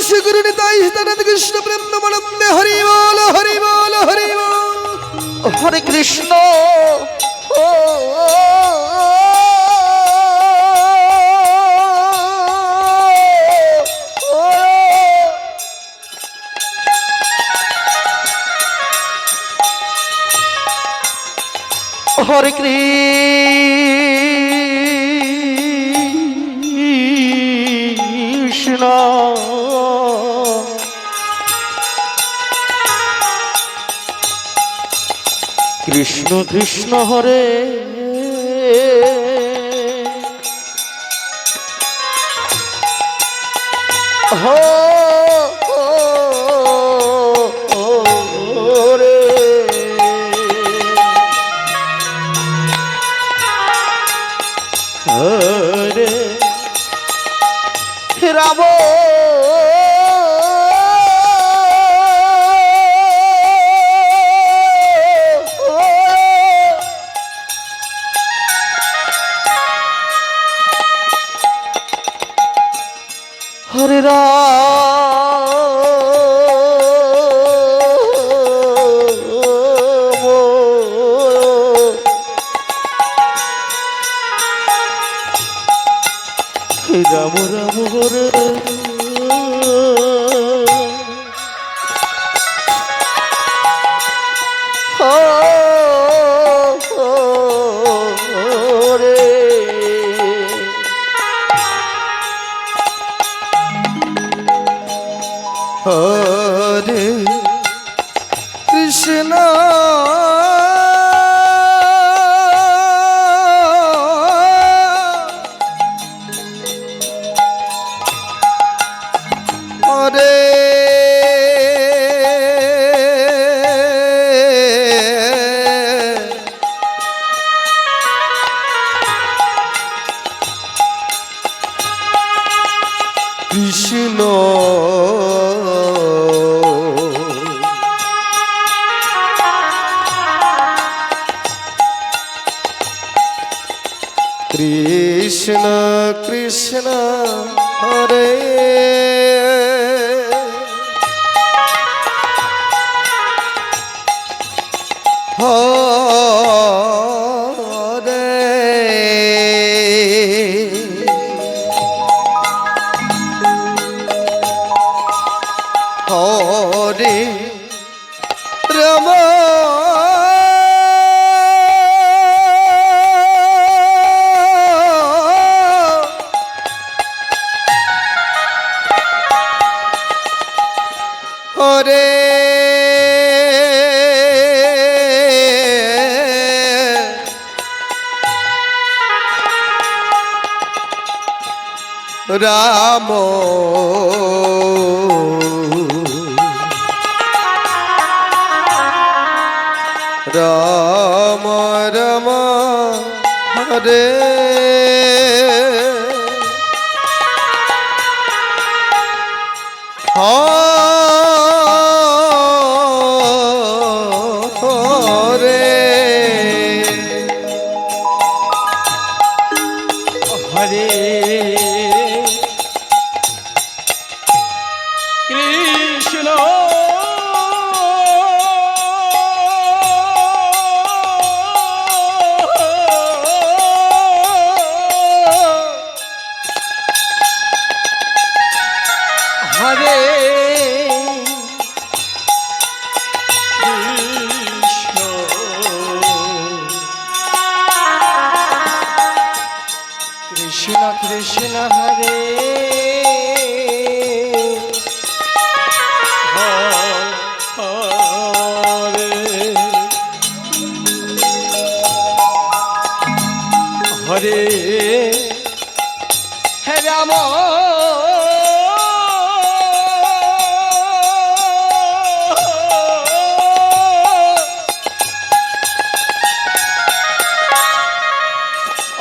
শ্রী নিতাই সীতানাথ কৃষ্ণ প্রেমানন্দে হরি বল হরি বল হরি বল। হরে কৃষ্ণ। ও হরে কৃষ্ণ। কৃষ্ণ কৃষ্ণ হরে হরে হরে রাম হরে রাম রাম হরে হরে কৃষ্ণ হরে কৃষ্ণ কৃষ্ণ কৃষ্ণ হরে হরে হরে রাম হরে রাম রাম রাম হরে হরে হরে কৃষ্ণ হরে কৃষ্ণ কৃষ্ণ কৃষ্ণ হরে হরে হরে হে রাম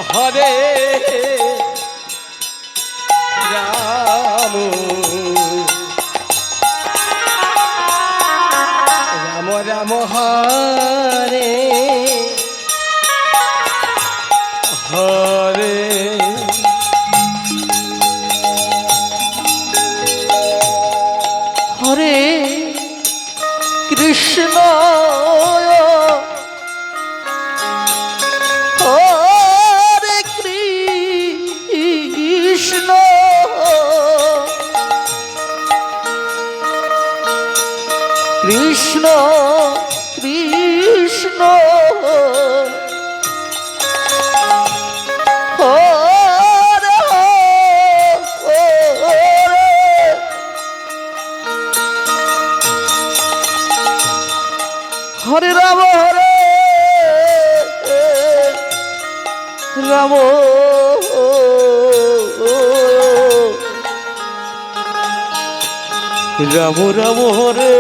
হরে রাম রাম রাম হরে হরে কৃষ্ণ কৃষ্ণ হরে হরে হরে রাম রাম রাম রাম হরে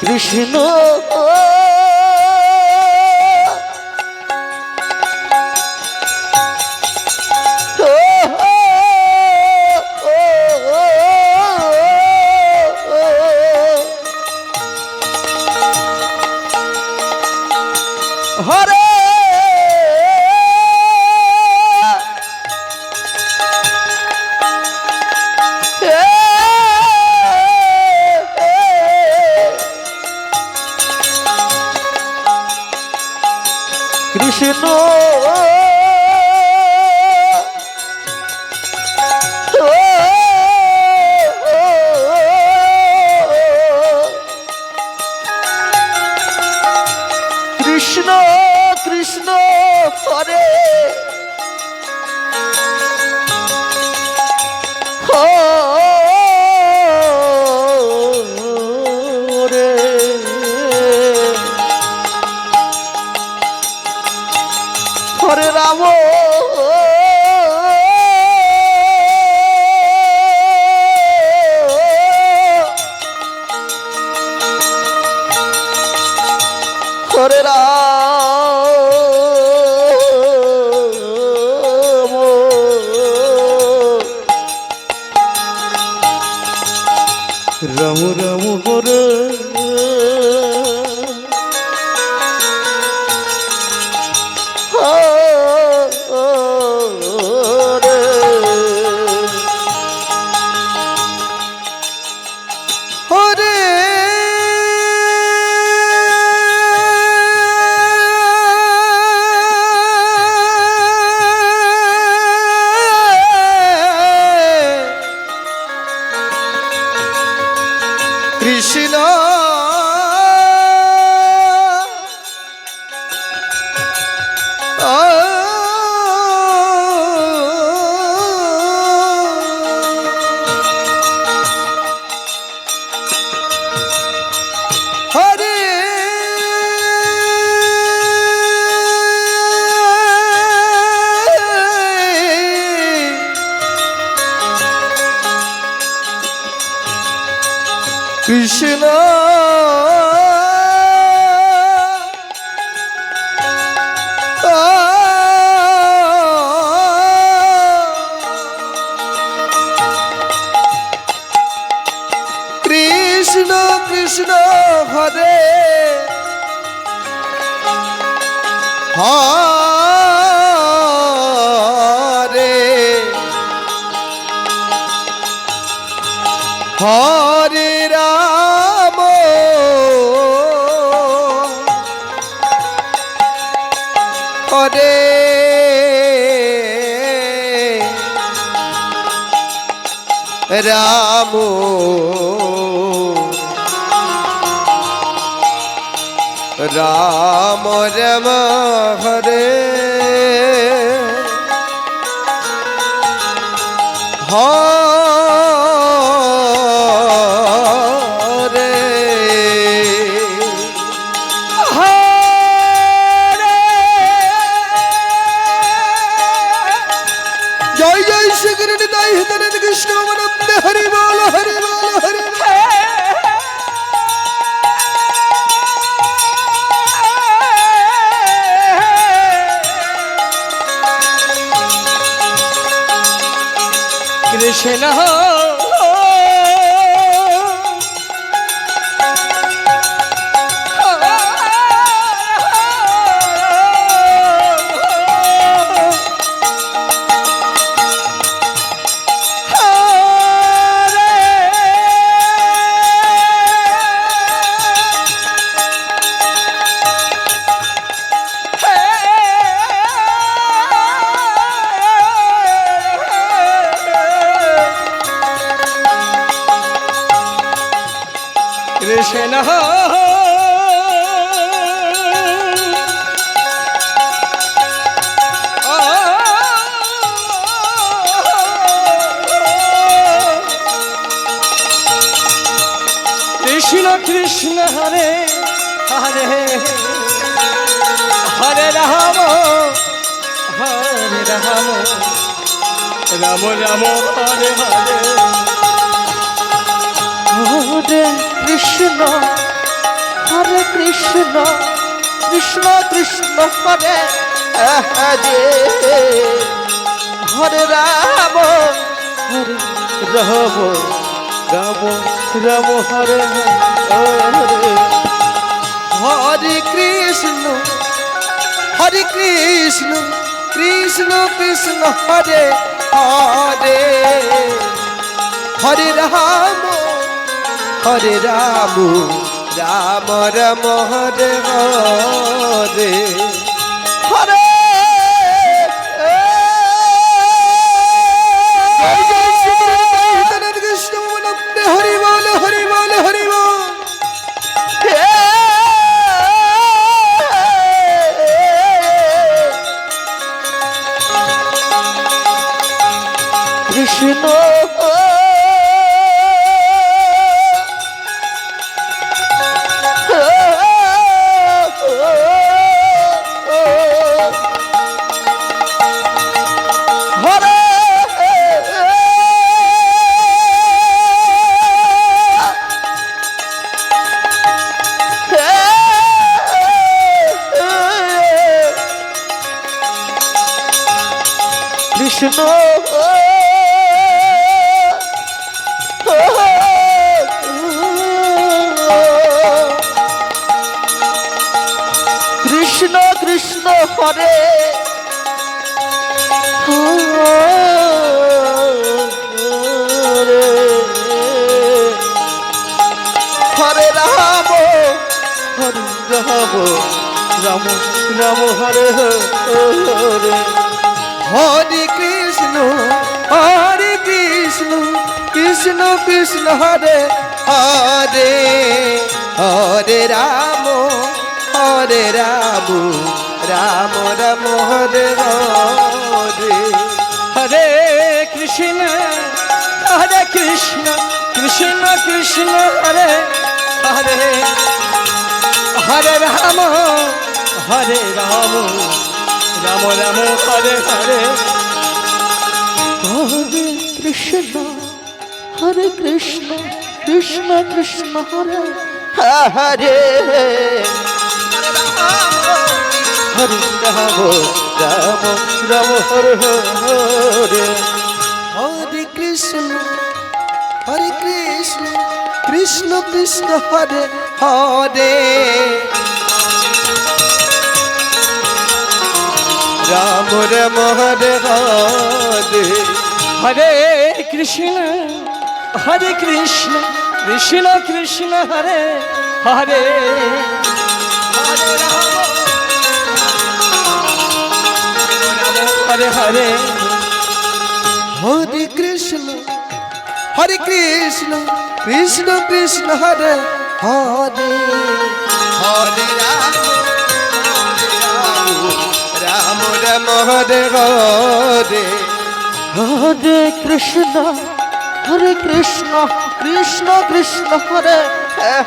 কৃষ্ণ হরে কৃষ্ণ কৃষ্ণ কৃষ্ণ হরে হরে রাম হরে রাম রাম হরে কৃষ্ণ হরে কৃষ্ণ কৃষ্ণ কৃষ্ণ হরে হরে হরে রাম হরে রাম রাম রাম হরে হরে জয় জয় শ্রী গুরু নিতাই হিতানন্দ কৃষ্ণ প্রেমানন্দে হরি বল হরি বল হরি বল। কৃষ্ণ কৃষ্ণ কৃষ্ণ কৃষ্ণ হরে হরে হরে রাম হরে রাম রাম রাম হরে হরে হরে কৃষ্ণ হরে কৃষ্ণ কৃষ্ণ কৃষ্ণ হরে হরে হরে রাম হরে রাম রাম রাম হরে হরে হরে কৃষ্ণ কৃষ্ণ কৃষ্ণ হরে হরে হরে রাম রাম রাম হরে হরে হরে জয় জয় শ্রীকৃষ্ণ কৃষ্ণ নন্দে হরি বল হরি বল হরি বল। কৃষ্ণ কৃষ্ণ কৃষ্ণ কৃষ্ণ হরে হরে রাম রাম রাম রাম হরে হরে হরে কৃষ্ণ কৃষ্ণ কৃষ্ণ হরে হরে হরে রাম রাম রাম হরে হরে হরে কৃষ্ণ কৃষ্ণ কৃষ্ণ হরে হরে হরে রাম রাম রাম হরে হরে হরে কৃষ্ণ কৃষ্ণ কৃষ্ণ হরে হরে হরে রাম রাম হরে হরে হরে কৃষ্ণ কৃষ্ণ কৃষ্ণ হরে হরে রাম রাম হরে হরে হরে কৃষ্ণ কৃষ্ণ কৃষ্ণ হরে হরে হরে রাম হরে হরে হরে কৃষ্ণ কৃষ্ণ কৃষ্ণ হরে হরে হরে রাম রাম হরে হরে হরে কৃষ্ণ কৃষ্ণ কৃষ্ণ হরে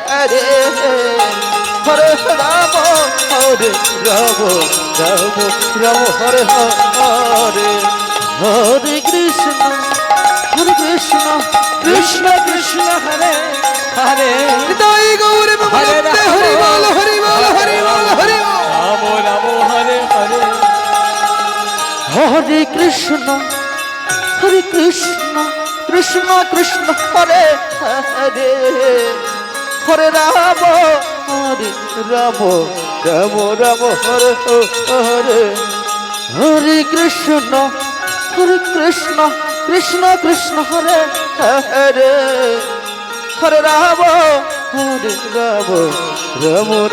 হরে হরে রাম রাম হরে হরে হরে কৃষ্ণ কৃষ্ণ কৃষ্ণ হরে হরে জয় গৌর হরে নন্দে হরি বল হরি বল হরি বল হরি বল। রাম রাম হরে হরে হরে কৃষ্ণ কৃষ্ণ কৃষ্ণ হরে হরে হরে রাম রাম রাম হরে হরে হরে কৃষ্ণ কৃষ্ণ হরে হরে হরে রাম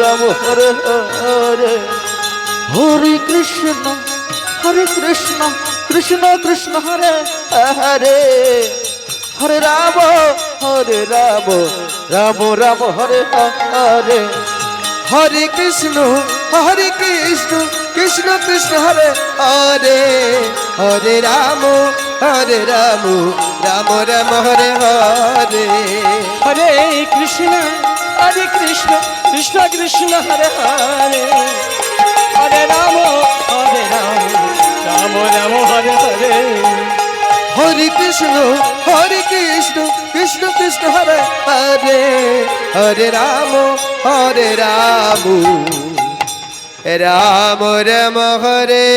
রাম হরে হরে হরে কৃষ্ণ কৃষ্ণ কৃষ্ণ হরে হরে হরে রাম হরে রাম রাম রাম হরে হরে হরে কৃষ্ণ কৃষ্ণ কৃষ্ণ হরে হরে হরে রাম রাম রাম হরে হরে হরে কৃষ্ণ কৃষ্ণ কৃষ্ণ হরে হরে হরে রাম রাম রাম হরে হরে হরে কৃষ্ণ কৃষ্ণ কৃষ্ণ হরে হরে হরে রাম রাম রাম হরে